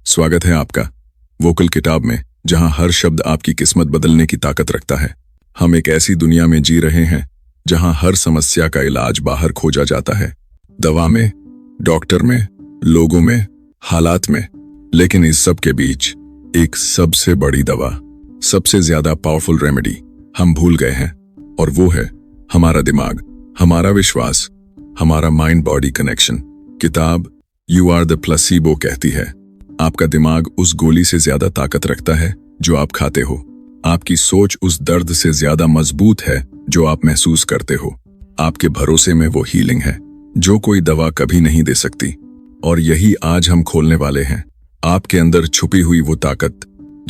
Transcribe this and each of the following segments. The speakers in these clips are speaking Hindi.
स्वागत है आपका वोकल किताब में, जहां हर शब्द आपकी किस्मत बदलने की ताकत रखता है। हम एक ऐसी दुनिया में जी रहे हैं जहां हर समस्या का इलाज बाहर खोजा जाता है, दवा में, डॉक्टर में, लोगों में, हालात में। लेकिन इस सब के बीच एक सबसे बड़ी दवा, सबसे ज्यादा पावरफुल रेमेडी हम भूल गए हैं, और वो है हमारा दिमाग, हमारा विश्वास, हमारा माइंड बॉडी कनेक्शन। किताब यू आर द प्लेसिबो कहती है, आपका दिमाग उस गोली से ज्यादा ताकत रखता है जो आप खाते हो। आपकी सोच उस दर्द से ज्यादा मजबूत है जो आप महसूस करते हो। आपके भरोसे में वो हीलिंग है जो कोई दवा कभी नहीं दे सकती। और यही आज हम खोलने वाले हैं, आपके अंदर छुपी हुई वो ताकत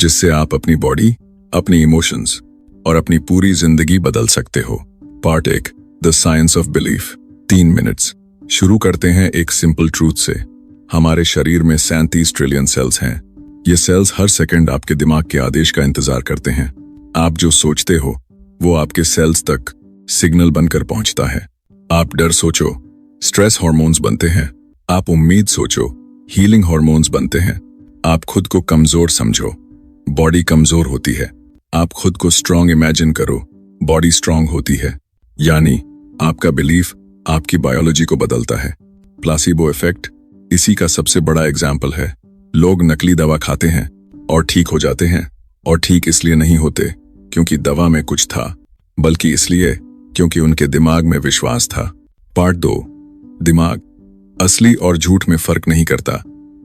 जिससे आप अपनी बॉडी, अपनी इमोशंस और अपनी पूरी जिंदगी बदल सकते हो। Part 1, the science of belief. 3 minutes. शुरू करते हैं एक सिंपल ट्रूथ से। हमारे शरीर में 37 ट्रिलियन सेल्स हैं। ये सेल्स हर सेकंड आपके दिमाग के आदेश का इंतजार करते हैं। आप जो सोचते हो वो आपके सेल्स तक सिग्नल बनकर पहुंचता है। आप डर सोचो, स्ट्रेस हार्मोन्स बनते हैं। आप उम्मीद सोचो, हीलिंग हार्मोन्स बनते हैं। आप खुद को कमजोर समझो, बॉडी कमजोर होती है। आप खुद को स्ट्रांग इमेजिन करो, बॉडी स्ट्रांग होती है। यानी आपका बिलीफ आपकी बायोलॉजी को बदलता है। प्लासिबो इफेक्ट इसी का सबसे बड़ा एग्जाम्पल है। लोग नकली दवा खाते हैं और ठीक हो जाते हैं, और ठीक इसलिए नहीं होते क्योंकि दवा में कुछ था, बल्कि इसलिए क्योंकि उनके दिमाग में विश्वास था। पार्ट 2, दिमाग असली और झूठ में फर्क नहीं करता।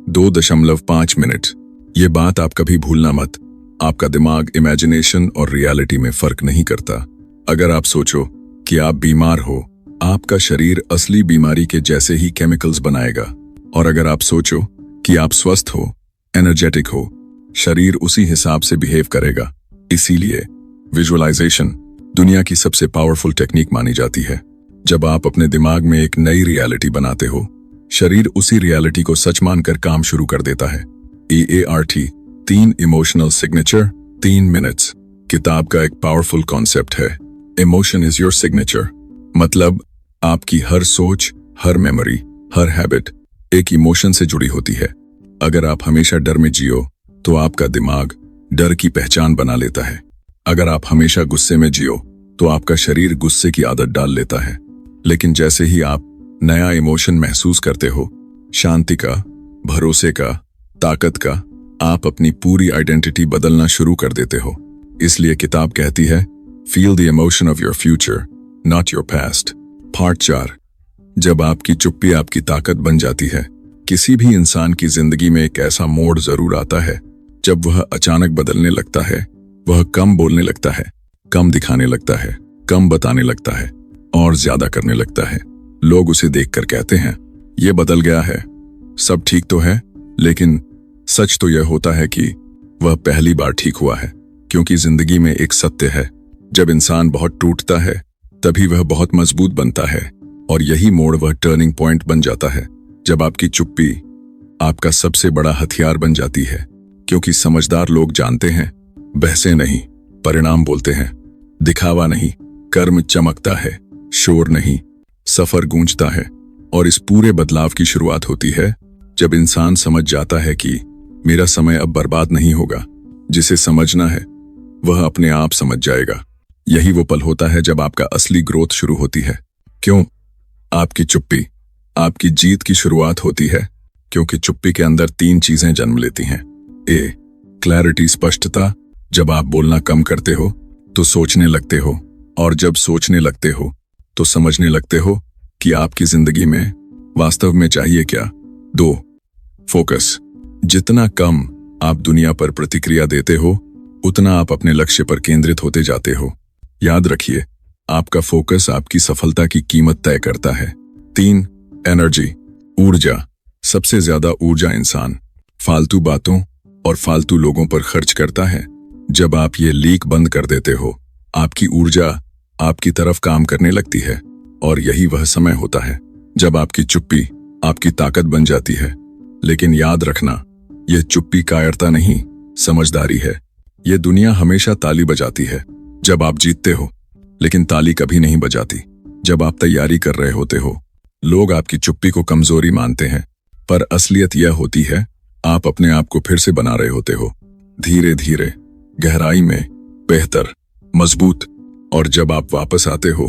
2.5 मिनट। ये बात आप कभी भूलना मत। आपका दिमाग इमेजिनेशन और रियलिटी में फर्क नहीं करता। अगर आप सोचो कि आप बीमार हो, आपका शरीर असली बीमारी के जैसे ही केमिकल्स बनाएगा। और अगर आप सोचो कि आप स्वस्थ हो, एनर्जेटिक हो, शरीर उसी हिसाब से बिहेव करेगा। इसीलिए विजुअलाइजेशन दुनिया की सबसे पावरफुल टेक्निक मानी जाती है। जब आप अपने दिमाग में एक नई रियलिटी बनाते हो, शरीर उसी रियलिटी को सच मानकर काम शुरू कर देता है। EART 3 इमोशनल सिग्नेचर 3 मिनट्स किताब का एक पावरफुल कॉन्सेप्ट है। Emotion is your signature. मतलब आपकी हर सोच, हर मेमोरी, हर हैबिट एक इमोशन से जुड़ी होती है। अगर आप हमेशा डर में जियो तो आपका दिमाग डर की पहचान बना लेता है। अगर आप हमेशा गुस्से में जियो तो आपका शरीर गुस्से की आदत डाल लेता है। लेकिन जैसे ही आप नया इमोशन महसूस करते हो, शांति का, भरोसे का, ताकत का, आप अपनी पूरी आइडेंटिटी बदलना शुरू कर देते हो। इसलिए किताब कहती है, feel the emotion of your future, not your past. Part 4, जब आपकी चुप्पी आपकी ताकत बन जाती है। किसी भी इंसान की जिंदगी में एक ऐसा मोड़ जरूर आता है जब वह अचानक बदलने लगता है। वह कम बोलने लगता है, कम दिखाने लगता है, कम बताने लगता है और ज्यादा करने लगता है। लोग उसे देखकर कहते हैं, यह बदल गया है, सब ठीक तो है। लेकिन सच तो यह होता है कि वह पहली बार ठीक हुआ है। क्योंकि जिंदगी में एक सत्य है, जब इंसान बहुत टूटता है तभी वह बहुत मजबूत बनता है। और यही मोड़ वह टर्निंग पॉइंट बन जाता है जब आपकी चुप्पी आपका सबसे बड़ा हथियार बन जाती है। क्योंकि समझदार लोग जानते हैं, बहसें नहीं, परिणाम बोलते हैं। दिखावा नहीं, कर्म चमकता है। शोर नहीं, सफर गूंजता है। और इस पूरे बदलाव की शुरुआत होती है जब इंसान समझ जाता है कि मेरा समय अब बर्बाद नहीं होगा। जिसे समझना है वह अपने आप समझ जाएगा। यही वो पल होता है जब आपका असली ग्रोथ शुरू होती है। क्यों? आपकी चुप्पी आपकी जीत की शुरुआत होती है। क्योंकि चुप्पी के अंदर 3 चीजें जन्म लेती हैं। ए, क्लैरिटी, स्पष्टता। जब आप बोलना कम करते हो तो सोचने लगते हो, और जब सोचने लगते हो तो समझने लगते हो कि आपकी जिंदगी में वास्तव में चाहिए क्या। 2, फोकस। जितना कम आप दुनिया पर प्रतिक्रिया देते हो, उतना आप अपने लक्ष्य पर केंद्रित होते जाते हो। याद रखिए, आपका फोकस आपकी सफलता की कीमत तय करता है। 3, एनर्जी, ऊर्जा। सबसे ज्यादा ऊर्जा इंसान फालतू बातों और फालतू लोगों पर खर्च करता है। जब आप ये लीक बंद कर देते हो, आपकी ऊर्जा आपकी तरफ काम करने लगती है। और यही वह समय होता है जब आपकी चुप्पी आपकी ताकत बन जाती है। लेकिन याद रखना, यह चुप्पी कायरता नहीं, समझदारी है। यह दुनिया हमेशा ताली बजाती है जब आप जीतते हो, लेकिन ताली कभी नहीं बजाती जब आप तैयारी कर रहे होते हो। लोग आपकी चुप्पी को कमजोरी मानते हैं, पर असलियत यह होती है आप अपने आप को फिर से बना रहे होते हो, धीरे धीरे, गहराई में, बेहतर, मजबूत। और जब आप वापस आते हो,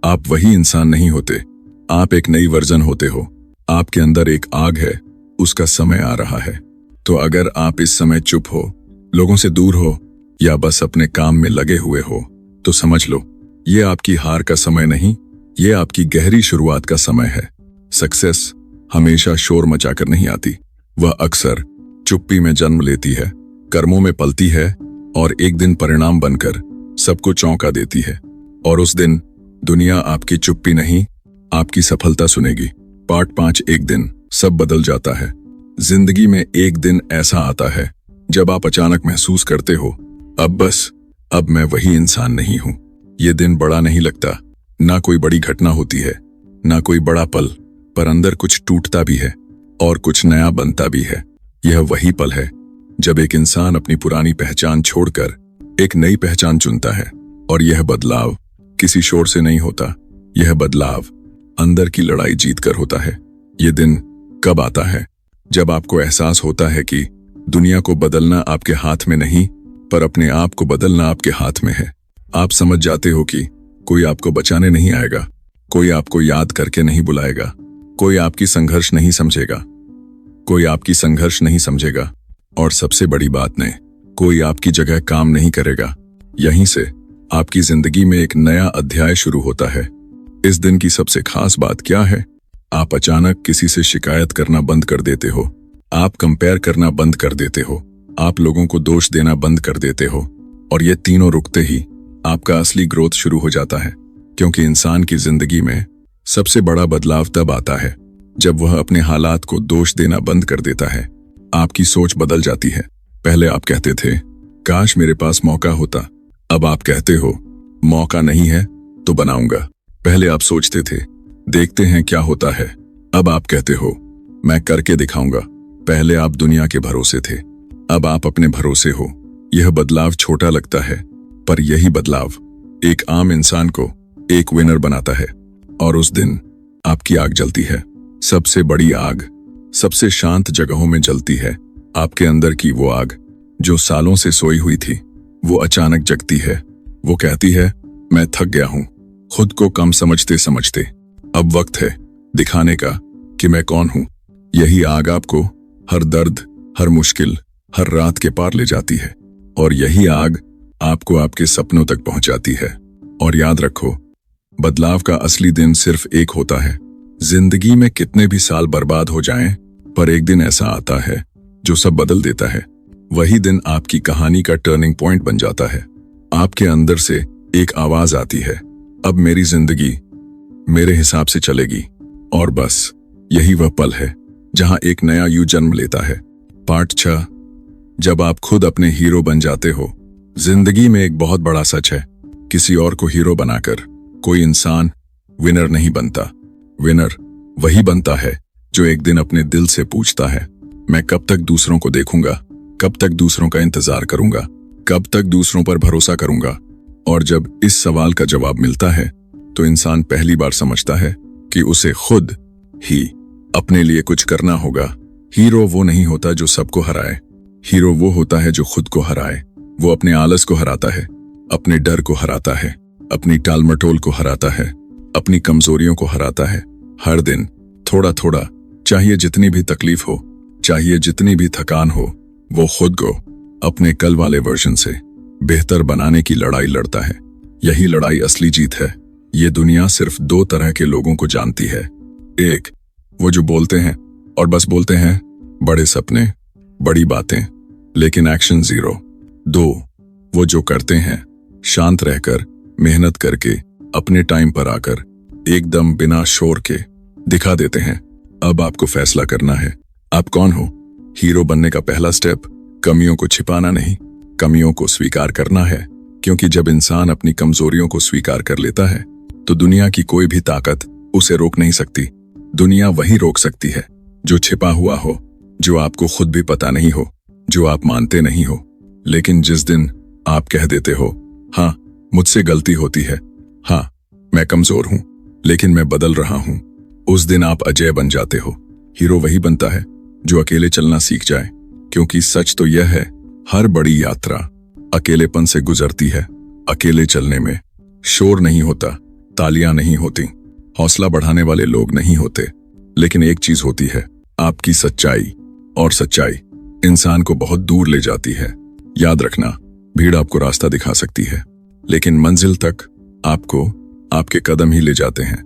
आप वही इंसान नहीं होते, आप एक नई वर्जन होते हो। आपके अंदर एक आग है, उसका समय आ रहा है। तो अगर आप इस समय चुप हो, लोगों से दूर हो, या बस अपने काम में लगे हुए हो, तो समझ लो, ये आपकी हार का समय नहीं, ये आपकी गहरी शुरुआत का समय है। सक्सेस हमेशा शोर मचाकर नहीं आती, वह अक्सर चुप्पी में जन्म लेती है, कर्मों में पलती है और एक दिन परिणाम बनकर सबको चौंका देती है। और उस दिन दुनिया आपकी चुप्पी नहीं, आपकी सफलता सुनेगी। पार्ट 5। एक दिन सब बदल जाता है। जिंदगी में एक दिन ऐसा आता है जब आप अचानक महसूस करते हो, अब मैं वही इंसान नहीं हूं। ये दिन बड़ा नहीं लगता, ना कोई बड़ी घटना होती है, ना कोई बड़ा पल, पर अंदर कुछ टूटता भी है और कुछ नया बनता भी है। यह वही पल है जब एक इंसान अपनी पुरानी पहचान छोड़कर एक नई पहचान चुनता है। और यह बदलाव किसी शोर से नहीं होता, यह बदलाव अंदर की लड़ाई जीतकर होता है। ये दिन कब आता है? जब आपको एहसास होता है कि दुनिया को बदलना आपके हाथ में नहीं, पर अपने आप को बदलना आपके हाथ में है। आप समझ जाते हो कि कोई आपको बचाने नहीं आएगा, कोई आपको याद करके नहीं बुलाएगा, कोई आपकी संघर्ष नहीं समझेगा, और सबसे बड़ी बात ने, कोई आपकी जगह काम नहीं करेगा। यहीं से आपकी जिंदगी में एक नया अध्याय शुरू होता है। इस दिन की सबसे खास बात क्या है? आप अचानक किसी से शिकायत करना बंद कर देते हो, आप कंपेयर करना बंद कर देते हो, आप लोगों को दोष देना बंद कर देते हो। और ये तीनों रुकते ही आपका असली ग्रोथ शुरू हो जाता है। क्योंकि इंसान की जिंदगी में सबसे बड़ा बदलाव तब आता है जब वह अपने हालात को दोष देना बंद कर देता है। आपकी सोच बदल जाती है। पहले आप कहते थे, काश मेरे पास मौका होता। अब आप कहते हो, मौका नहीं है तो बनाऊंगा। पहले आप सोचते थे, देखते हैं क्या होता है। अब आप कहते हो, मैं करके दिखाऊंगा। पहले आप दुनिया के भरोसे थे, अब आप अपने भरोसे हो। यह बदलाव छोटा लगता है, पर यही बदलाव एक आम इंसान को एक विनर बनाता है। और उस दिन आपकी आग जलती है, सबसे बड़ी आग, सबसे शांत जगहों में जलती है। आपके अंदर की वो आग जो सालों से सोई हुई थी, वो अचानक जगती है। वो कहती है, मैं थक गया हूं, खुद को कम समझते समझते अब वक्त है दिखाने का कि मैं कौन हूं। यही आग आपको हर दर्द, हर मुश्किल, हर रात के पार ले जाती है। और यही आग आपको आपके सपनों तक पहुंचाती है। और याद रखो, बदलाव का असली दिन सिर्फ एक होता है। जिंदगी में कितने भी साल बर्बाद हो जाएं, पर एक दिन ऐसा आता है जो सब बदल देता है। वही दिन आपकी कहानी का टर्निंग पॉइंट बन जाता है। आपके अंदर से एक आवाज आती है, अब मेरी जिंदगी मेरे हिसाब से चलेगी। और बस यही वह पल है जहां एक नया यू जन्म लेता है। पार्ट 6। जब आप खुद अपने हीरो बन जाते हो। जिंदगी में एक बहुत बड़ा सच है, किसी और को हीरो बनाकर कोई इंसान विनर नहीं बनता। विनर वही बनता है जो एक दिन अपने दिल से पूछता है, मैं कब तक दूसरों को देखूंगा, कब तक दूसरों का इंतजार करूंगा, कब तक दूसरों पर भरोसा करूंगा। और जब इस सवाल का जवाब मिलता है, तो इंसान पहली बार समझता है कि उसे खुद ही अपने लिए कुछ करना होगा। हीरो वो नहीं होता जो सबको हराए, हीरो वो होता है जो खुद को हराए। वो अपने आलस को हराता है, अपने डर को हराता है, अपनी टालमटोल को हराता है, अपनी कमजोरियों को हराता है। हर दिन थोड़ा थोड़ा, चाहिए जितनी भी तकलीफ हो, चाहिए जितनी भी थकान हो, वो खुद को अपने कल वाले वर्जन से बेहतर बनाने की लड़ाई लड़ता है। यही लड़ाई असली जीत है। ये दुनिया सिर्फ 2 तरह के लोगों को जानती है। एक, वो जो बोलते हैं और बस बोलते हैं, बड़े सपने, बड़ी बातें, लेकिन एक्शन जीरो। 2, वो जो करते हैं, शांत रहकर, मेहनत करके, अपने टाइम पर आकर, एकदम बिना शोर के दिखा देते हैं। अब आपको फैसला करना है, आप कौन हो। हीरो बनने का पहला स्टेप कमियों को छिपाना नहीं, कमियों को स्वीकार करना है। क्योंकि जब इंसान अपनी कमजोरियों को स्वीकार कर लेता है, तो दुनिया की कोई भी ताकत उसे रोक नहीं सकती। दुनिया वही रोक सकती है जो छिपा हुआ हो, जो आपको खुद भी पता नहीं हो, जो आप मानते नहीं हो। लेकिन जिस दिन आप कह देते हो, हाँ मुझसे गलती होती है, हाँ मैं कमजोर हूं, लेकिन मैं बदल रहा हूं, उस दिन आप अजय बन जाते हो। हीरो वही बनता है जो अकेले चलना सीख जाए, क्योंकि सच तो यह है, हर बड़ी यात्रा अकेलेपन से गुजरती है। अकेले चलने में शोर नहीं होता, तालियां नहीं होती, हौसला बढ़ाने वाले लोग नहीं होते, लेकिन एक चीज होती है, आपकी सच्चाई। और सच्चाई इंसान को बहुत दूर ले जाती है। याद रखना, भीड़ आपको रास्ता दिखा सकती है, लेकिन मंजिल तक आपको आपके कदम ही ले जाते हैं।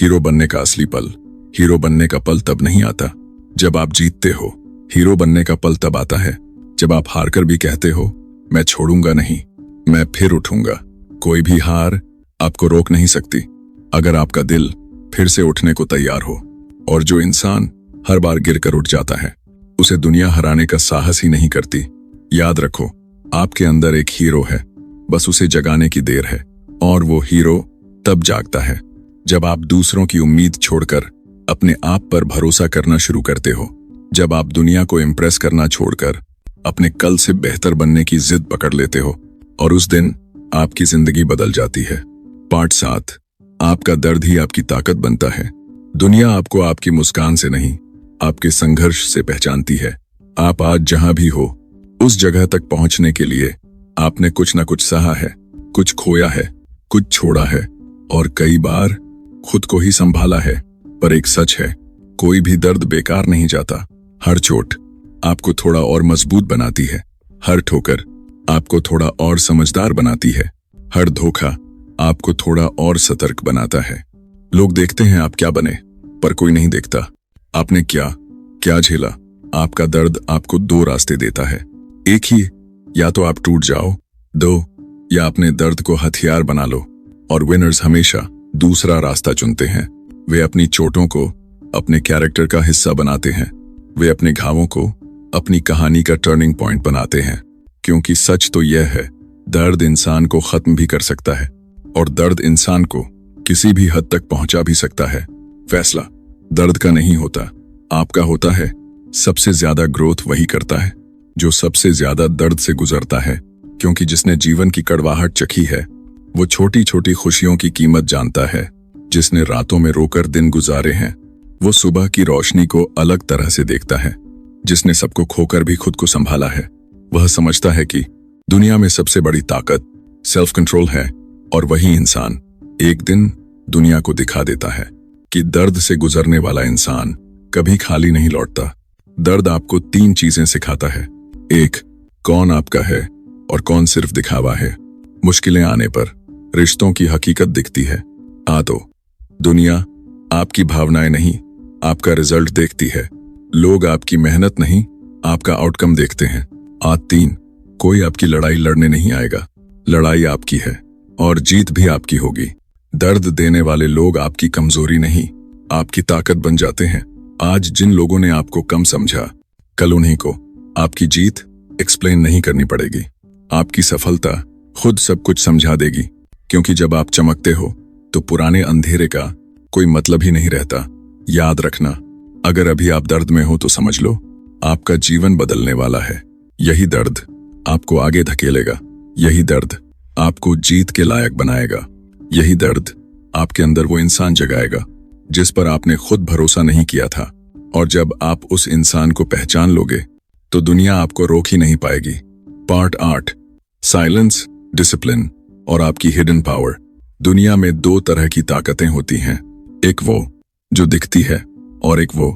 हीरो बनने का असली पल, हीरो बनने का पल तब नहीं आता जब आप जीतते हो। हीरो बनने का पल तब आता है जब आप हारकर भी कहते हो, मैं छोड़ूंगा नहीं, मैं फिर उठूंगा। कोई भी हार आपको रोक नहीं सकती, अगर आपका दिल फिर से उठने को तैयार हो। और जो इंसान हर बार गिरकर उठ जाता है, उसे दुनिया हराने का साहस ही नहीं करती। याद रखो, आपके अंदर एक हीरो है, बस उसे जगाने की देर है। और वो हीरो तब जागता है जब आप दूसरों की उम्मीद छोड़कर अपने आप पर भरोसा करना शुरू करते हो। जब आप दुनिया को इम्प्रेस करना छोड़कर अपने कल से बेहतर बनने की जिद पकड़ लेते हो, और उस दिन आपकी जिंदगी बदल जाती है। पार्ट 7, आपका दर्द ही आपकी ताकत बनता है। दुनिया आपको आपकी मुस्कान से नहीं, आपके संघर्ष से पहचानती है। आप आज जहां भी हो, उस जगह तक पहुंचने के लिए आपने कुछ ना कुछ सहा है, कुछ खोया है, कुछ छोड़ा है, और कई बार खुद को ही संभाला है। पर एक सच है, कोई भी दर्द बेकार नहीं जाता। हर चोट आपको थोड़ा और मजबूत बनाती है, हर ठोकर आपको थोड़ा और समझदार बनाती है, हर धोखा आपको थोड़ा और सतर्क बनाता है। लोग देखते हैं आप क्या बने, पर कोई नहीं देखता आपने क्या क्या झेला। आपका दर्द आपको 2 रास्ते देता है, एक ही, या तो आप टूट जाओ, 2, या अपने दर्द को हथियार बना लो। और विनर्स हमेशा दूसरा रास्ता चुनते हैं। वे अपनी चोटों को अपने कैरेक्टर का हिस्सा बनाते हैं, वे अपने घावों को अपनी कहानी का टर्निंग पॉइंट बनाते हैं। क्योंकि सच तो यह है, दर्द इंसान को खत्म भी कर सकता है, और दर्द इंसान को किसी भी हद तक पहुंचा भी सकता है। फैसला दर्द का नहीं होता, आपका होता है। सबसे ज्यादा ग्रोथ वही करता है जो सबसे ज्यादा दर्द से गुजरता है। क्योंकि जिसने जीवन की कड़वाहट चखी है, वो छोटी छोटी खुशियों की कीमत जानता है। जिसने रातों में रोकर दिन गुजारे हैं, वो सुबह की रोशनी को अलग तरह से देखता है। जिसने सबको खोकर भी खुद को संभाला है, वह समझता है कि दुनिया में सबसे बड़ी ताकत सेल्फ कंट्रोल है। और वही इंसान एक दिन दुनिया को दिखा देता है कि दर्द से गुजरने वाला इंसान कभी खाली नहीं लौटता। दर्द आपको 3 चीजें सिखाता है। 1, कौन आपका है और कौन सिर्फ दिखावा है। मुश्किलें आने पर रिश्तों की हकीकत दिखती है। तो दुनिया आपकी भावनाएं नहीं, आपका रिजल्ट देखती है। लोग आपकी मेहनत नहीं, आपका आउटकम देखते हैं। 3, कोई आपकी लड़ाई लड़ने नहीं आएगा, लड़ाई आपकी है और जीत भी आपकी होगी। दर्द देने वाले लोग आपकी कमजोरी नहीं, आपकी ताकत बन जाते हैं। आज जिन लोगों ने आपको कम समझा, कल उन्हीं को आपकी जीत एक्सप्लेन नहीं करनी पड़ेगी। आपकी सफलता खुद सब कुछ समझा देगी। क्योंकि जब आप चमकते हो तो पुराने अंधेरे का कोई मतलब ही नहीं रहता। याद रखना, अगर अभी आप दर्द में हो तो समझ लो, आपका जीवन बदलने वाला है। यही दर्द आपको आगे धकेलेगा, यही दर्द आपको जीत के लायक बनाएगा, यही दर्द आपके अंदर वो इंसान जगाएगा जिस पर आपने खुद भरोसा नहीं किया था। और जब आप उस इंसान को पहचान लोगे तो दुनिया आपको रोक ही नहीं पाएगी। पार्ट 8, साइलेंस, डिसिप्लिन और आपकी हिडन पावर। दुनिया में 2 तरह की ताकतें होती हैं, एक वो जो दिखती है और एक वो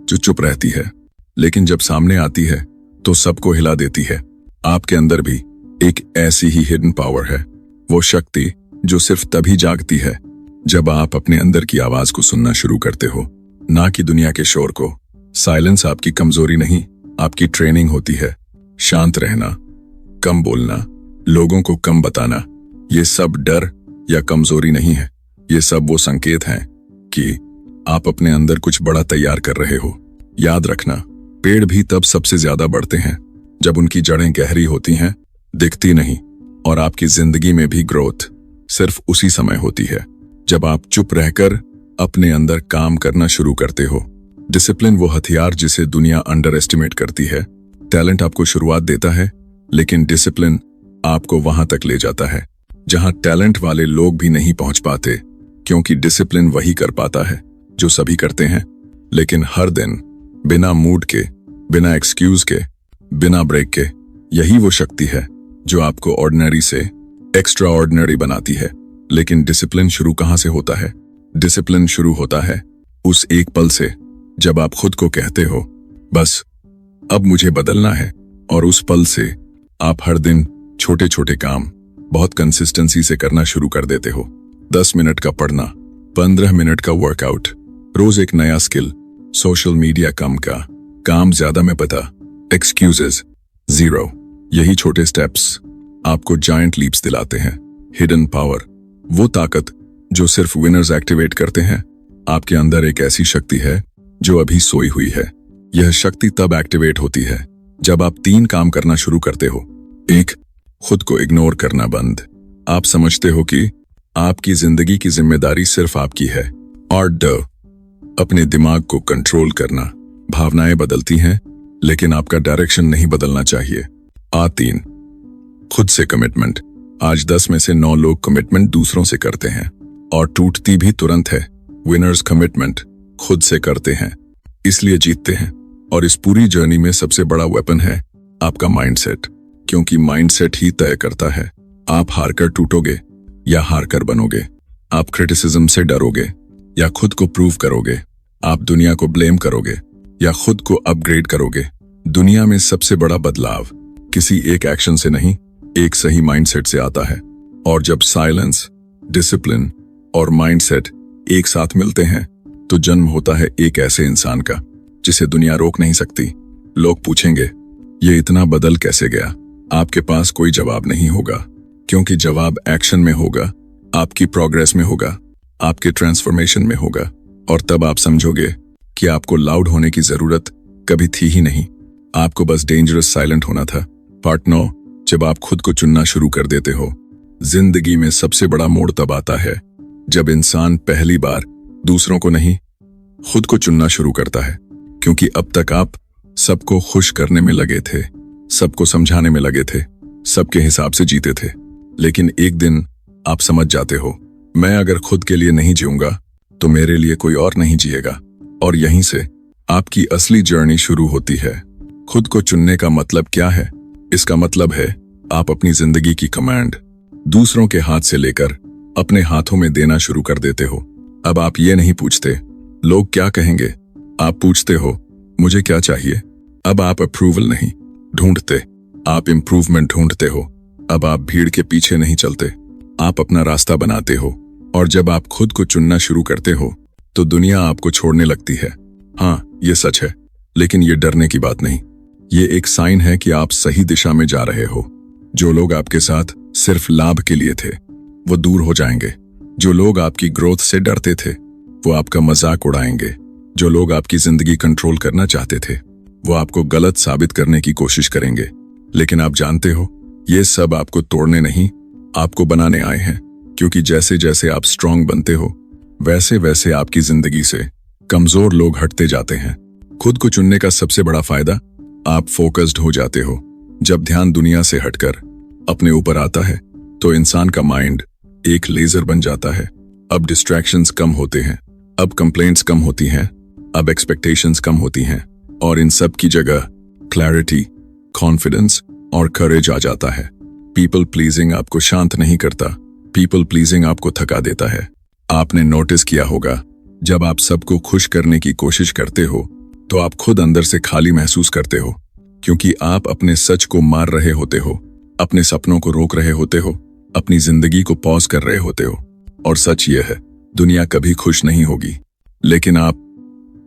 जो चुप रहती है, लेकिन जब सामने आती है तो सबको हिला देती है। आपके अंदर भी एक ऐसी ही हिडन पावर है, वो शक्ति जो सिर्फ तभी जागती है जब आप अपने अंदर की आवाज को सुनना शुरू करते हो, ना कि दुनिया के शोर को। साइलेंस आपकी कमजोरी नहीं, आपकी ट्रेनिंग होती है। शांत रहना, कम बोलना, लोगों को कम बताना, ये सब डर या कमजोरी नहीं है, ये सब वो संकेत हैं कि आप अपने अंदर कुछ बड़ा तैयार कर रहे हो। याद रखना, पेड़ भी तब सबसे ज्यादा बढ़ते हैं जब उनकी जड़ें गहरी होती हैं, दिखती नहीं। और आपकी जिंदगी में भी ग्रोथ सिर्फ उसी समय होती है जब आप चुप रहकर अपने अंदर काम करना शुरू करते हो। डिसिप्लिन वो हथियार जिसे दुनिया अंडर एस्टिमेट करती है। टैलेंट आपको शुरुआत देता है, लेकिन डिसिप्लिन आपको वहां तक ले जाता है जहां टैलेंट वाले लोग भी नहीं पहुंच पाते। क्योंकि डिसिप्लिन वही कर पाता है जो सभी करते हैं, लेकिन हर दिन बिना मूड के, बिना एक्सक्यूज के, बिना ब्रेक के। यही वो शक्ति है जो आपको ऑर्डिनरी से एक्स्ट्रा ऑर्डिनरी बनाती है। लेकिन डिसिप्लिन शुरू कहां से होता है? डिसिप्लिन शुरू होता है उस एक पल से जब आप खुद को कहते हो, बस अब मुझे बदलना है। और उस पल से आप हर दिन छोटे छोटे काम बहुत कंसिस्टेंसी से करना शुरू कर देते हो। 10 मिनट का पढ़ना, 15 मिनट का वर्कआउट, रोज एक नया स्किल, सोशल मीडिया कम का, काम ज्यादा में पता, एक्सक्यूजेस जीरो। यही छोटे स्टेप्स आपको जायंट लीप्स दिलाते हैं। हिडन पावर, वो ताकत जो सिर्फ विनर्स एक्टिवेट करते हैं। आपके अंदर एक ऐसी शक्ति है जो अभी सोई हुई है। यह शक्ति तब एक्टिवेट होती है जब आप 3 काम करना शुरू करते हो। 1, खुद को इग्नोर करना बंद। आप समझते हो कि आपकी जिंदगी की जिम्मेदारी सिर्फ आपकी है। और 2, अपने दिमाग को कंट्रोल करना। भावनाएं बदलती हैं लेकिन आपका डायरेक्शन नहीं बदलना चाहिए। 3, खुद से कमिटमेंट। आज 10 में से 9 लोग कमिटमेंट दूसरों से करते हैं और टूटती भी तुरंत है। विनर्स कमिटमेंट खुद से करते हैं, इसलिए जीतते हैं। और इस पूरी जर्नी में सबसे बड़ा वेपन है आपका माइंडसेट, क्योंकि माइंडसेट ही तय करता है आप हारकर टूटोगे या हारकर बनोगे। आप क्रिटिसिज्म से डरोगे या खुद को प्रूव करोगे। आप दुनिया को ब्लेम करोगे या खुद को अपग्रेड करोगे। दुनिया में सबसे बड़ा बदलाव किसी एक एक्शन से नहीं, एक सही माइंडसेट से आता है। और जब साइलेंस, डिसिप्लिन और माइंडसेट एक साथ मिलते हैं तो जन्म होता है एक ऐसे इंसान का जिसे दुनिया रोक नहीं सकती। लोग पूछेंगे, ये इतना बदल कैसे गया? आपके पास कोई जवाब नहीं होगा, क्योंकि जवाब एक्शन में होगा, आपकी प्रोग्रेस में होगा, आपके ट्रांसफॉर्मेशन में होगा। और तब आप समझोगे कि आपको लाउड होने की जरूरत कभी थी ही नहीं। आपको बस डेंजरस साइलेंट होना था। पार्ट 9, जब आप खुद को चुनना शुरू कर देते हो। जिंदगी में सबसे बड़ा मोड़ तब आता है जब इंसान पहली बार दूसरों को नहीं, खुद को चुनना शुरू करता है। क्योंकि अब तक आप सबको खुश करने में लगे थे, सबको समझाने में लगे थे, सबके हिसाब से जीते थे। लेकिन एक दिन आप समझ जाते हो, मैं अगर खुद के लिए नहीं जीऊंगा तो मेरे लिए कोई और नहीं जिएगा। और यहीं से आपकी असली जर्नी शुरू होती है। खुद को चुनने का मतलब क्या है? इसका मतलब है आप अपनी जिंदगी की कमांड दूसरों के हाथ से लेकर अपने हाथों में देना शुरू कर देते हो। अब आप ये नहीं पूछते लोग क्या कहेंगे, आप पूछते हो मुझे क्या चाहिए। अब आप अप्रूवल नहीं ढूंढते, आप इंप्रूवमेंट ढूंढते हो। अब आप भीड़ के पीछे नहीं चलते, आप अपना रास्ता बनाते हो। और जब आप खुद को चुनना शुरू करते हो तो दुनिया आपको छोड़ने लगती है। हाँ, ये सच है, लेकिन ये डरने की बात नहीं। ये एक साइन है कि आप सही दिशा में जा रहे हो। जो लोग आपके साथ सिर्फ लाभ के लिए थे वो दूर हो जाएंगे। जो लोग आपकी ग्रोथ से डरते थे वो आपका मजाक उड़ाएंगे। जो लोग आपकी जिंदगी कंट्रोल करना चाहते थे वो आपको गलत साबित करने की कोशिश करेंगे। लेकिन आप जानते हो, ये सब आपको तोड़ने नहीं, आपको बनाने आए हैं। क्योंकि जैसे जैसे आप स्ट्रांग बनते हो वैसे वैसे आपकी जिंदगी से कमजोर लोग हटते जाते हैं। खुद को चुनने का सबसे बड़ा फायदा, आप फोकस्ड हो जाते हो। जब ध्यान दुनिया से हटकर अपने ऊपर आता है तो इंसान का माइंड एक लेजर बन जाता है। अब डिस्ट्रैक्शंस कम होते हैं, अब कंप्लेंट्स कम होती हैं, अब एक्सपेक्टेशंस कम होती हैं। और इन सब की जगह क्लैरिटी, कॉन्फिडेंस और करेज आ जाता है। पीपल प्लीजिंग आपको शांत नहीं करता, पीपल प्लीजिंग आपको थका देता है। आपने नोटिस किया होगा, जब आप सबको खुश करने की कोशिश करते हो तो आप खुद अंदर से खाली महसूस करते हो, क्योंकि आप अपने सच को मार रहे होते हो, अपने सपनों को रोक रहे होते हो, अपनी जिंदगी को पॉज कर रहे होते हो। और सच ये है, दुनिया कभी खुश नहीं होगी, लेकिन आप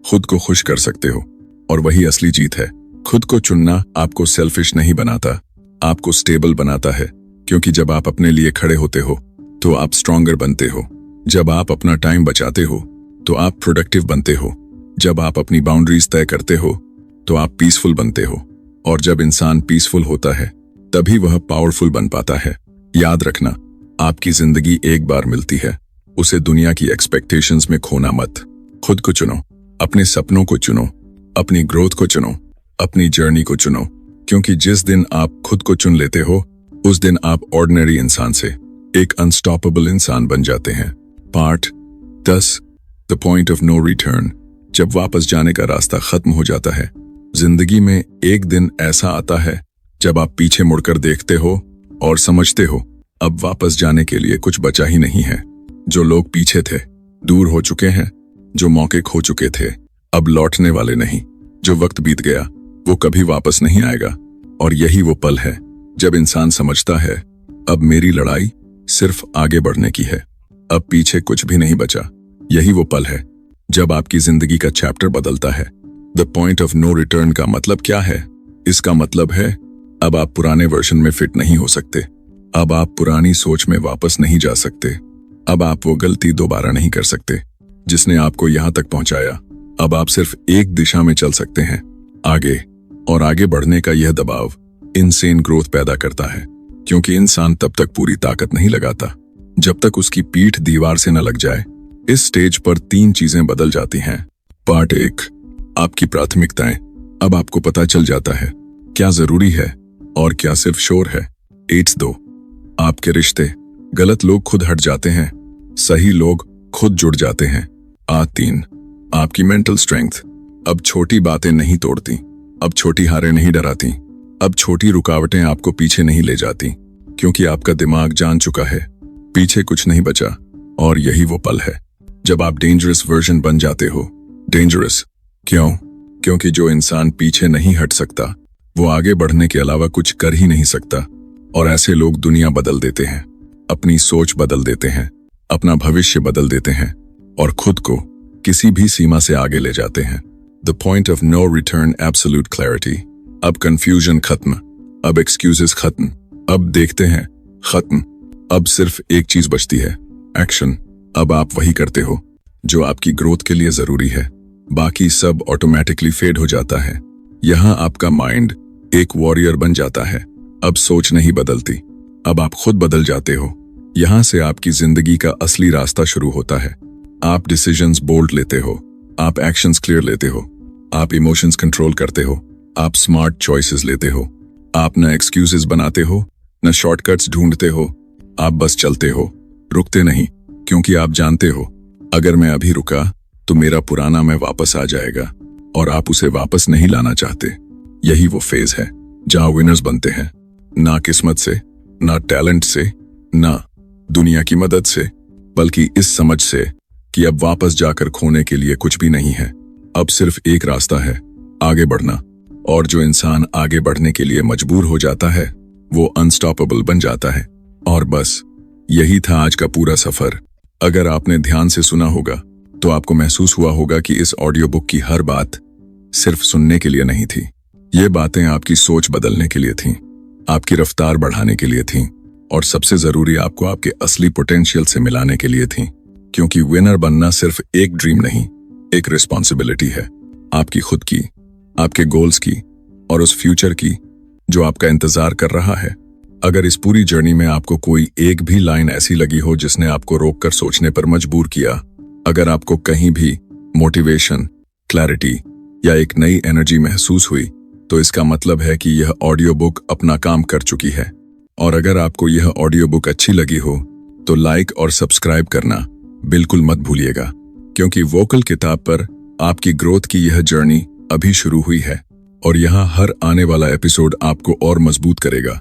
खुद को खुश कर सकते हो। और वही असली जीत है। खुद को चुनना आपको सेल्फिश नहीं बनाता, आपको स्टेबल बनाता है। क्योंकि जब आप अपने लिए खड़े होते हो तो आप स्ट्रॉन्गर बनते हो। जब आप अपना टाइम बचाते हो तो आप प्रोडक्टिव बनते हो। जब आप अपनी बाउंड्रीज तय करते हो तो आप पीसफुल बनते हो। और जब इंसान पीसफुल होता है तभी वह पावरफुल बन पाता है। याद रखना, आपकी जिंदगी एक बार मिलती है, उसे दुनिया की एक्सपेक्टेशंस में खोना मत। खुद को चुनो, अपने सपनों को चुनो, अपनी ग्रोथ को चुनो, अपनी जर्नी को चुनो। क्योंकि जिस दिन आप खुद को चुन लेते हो उस दिन आप ऑर्डिनरी इंसान से एक अनस्टॉपेबल इंसान बन जाते हैं। Part 10, the point of no return. जब वापस जाने का रास्ता खत्म हो जाता है जिंदगी में एक दिन ऐसा आता है जब आप पीछे मुड़कर देखते हो और समझते हो अब वापस जाने के लिए कुछ बचा ही नहीं है। जो लोग पीछे थे दूर हो चुके हैं, जो मौके खो चुके थे अब लौटने वाले नहीं, जो वक्त बीत गया वो कभी वापस नहीं आएगा। और यही वो पल है जब इंसान समझता है अब मेरी लड़ाई सिर्फ आगे बढ़ने की है, अब पीछे कुछ भी नहीं बचा। यही वो पल है जब आपकी जिंदगी का चैप्टर बदलता है। The point of no return का मतलब क्या है? इसका मतलब है अब आप पुराने वर्जन में फिट नहीं हो सकते, अब आप पुरानी सोच में वापस नहीं जा सकते, अब आप वो गलती दोबारा नहीं कर सकते जिसने आपको यहां तक पहुंचाया। अब आप सिर्फ एक दिशा में चल सकते हैं, आगे। और आगे बढ़ने का यह दबाव इनसेन ग्रोथ पैदा करता है, क्योंकि इंसान तब तक पूरी ताकत नहीं लगाता जब तक उसकी पीठ दीवार से न लग जाए। इस स्टेज पर 3 चीजें बदल जाती हैं। पार्ट 1, आपकी प्राथमिकताएं। अब आपको पता चल जाता है क्या जरूरी है और क्या सिर्फ शोर है। 2, आपके रिश्ते। गलत लोग खुद हट जाते हैं, सही लोग खुद जुड़ जाते हैं। 3, आपकी मेंटल स्ट्रेंथ। अब छोटी बातें नहीं तोड़ती, अब छोटी हारें नहीं डराती, अब छोटी रुकावटें आपको पीछे नहीं ले जाती, क्योंकि आपका दिमाग जान चुका है पीछे कुछ नहीं बचा। और यही वो पल है जब आप डेंजरस वर्जन बन जाते हो। डेंजरस क्यों? क्योंकि जो इंसान पीछे नहीं हट सकता वो आगे बढ़ने के अलावा कुछ कर ही नहीं सकता। और ऐसे लोग दुनिया बदल देते हैं, अपनी सोच बदल देते हैं, अपना भविष्य बदल देते हैं और खुद को किसी भी सीमा से आगे ले जाते हैं। The point of no return, absolute clarity. अब कंफ्यूजन खत्म, अब एक्सक्यूजेस खत्म, अब देखते हैं खत्म। अब सिर्फ एक चीज बचती है, एक्शन। अब आप वही करते हो जो आपकी ग्रोथ के लिए जरूरी है, बाकी सब ऑटोमेटिकली फेड हो जाता है। यहां आपका माइंड एक वॉरियर बन जाता है, अब सोच नहीं बदलती, अब आप खुद बदल जाते हो। यहां से आपकी जिंदगी का असली रास्ता शुरू होता है। आप डिसीजंस बोल्ड लेते हो, आप एक्शंस क्लियर लेते हो, आप इमोशंस कंट्रोल करते हो, आप स्मार्ट चॉइसेस लेते हो, आप न एक्सक्यूजेस बनाते हो न शॉर्टकट्स ढूंढते हो, आप बस चलते हो, रुकते नहीं, क्योंकि आप जानते हो अगर मैं अभी रुका तो मेरा पुराना मैं वापस आ जाएगा और आप उसे वापस नहीं लाना चाहते। यही वो फेज है जहां विनर्स बनते हैं, ना किस्मत से, ना टैलेंट से, ना दुनिया की मदद से, बल्कि इस समझ से कि अब वापस जाकर खोने के लिए कुछ भी नहीं है। अब सिर्फ एक रास्ता है, आगे बढ़ना। और जो इंसान आगे बढ़ने के लिए मजबूर हो जाता है वो अनस्टॉपेबल बन जाता है। और बस यही था आज का पूरा सफर। अगर आपने ध्यान से सुना होगा तो आपको महसूस हुआ होगा कि इस ऑडियो बुक की हर बात सिर्फ सुनने के लिए नहीं थी, ये बातें आपकी सोच बदलने के लिए थीं, आपकी रफ्तार बढ़ाने के लिए थीं और सबसे जरूरी आपको आपके असली पोटेंशियल से मिलाने के लिए थीं। क्योंकि विनर बनना सिर्फ एक ड्रीम नहीं, एक रिस्पॉन्सिबिलिटी है, आपकी खुद की, आपके गोल्स की और उस फ्यूचर की जो आपका इंतजार कर रहा है। अगर इस पूरी जर्नी में आपको कोई एक भी लाइन ऐसी लगी हो जिसने आपको रोककर सोचने पर मजबूर किया, अगर आपको कहीं भी मोटिवेशन, क्लैरिटी या एक नई एनर्जी महसूस हुई, तो इसका मतलब है कि यह ऑडियो बुक अपना काम कर चुकी है। और अगर आपको यह ऑडियो बुक अच्छी लगी हो तो लाइक और सब्सक्राइब करना बिल्कुल मत भूलिएगा, क्योंकि वोकल किताब पर आपकी ग्रोथ की यह जर्नी अभी शुरू हुई है और यहाँ हर आने वाला एपिसोड आपको और मजबूत करेगा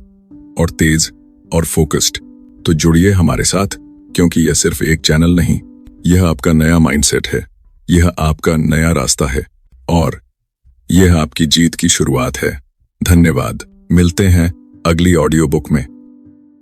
और तेज और फोकस्ड। तो जुड़िए हमारे साथ, क्योंकि यह सिर्फ एक चैनल नहीं, यह आपका नया माइंडसेट है, यह आपका नया रास्ता है और यह आपकी जीत की शुरुआत है। धन्यवाद। मिलते हैं अगली ऑडियो बुक में।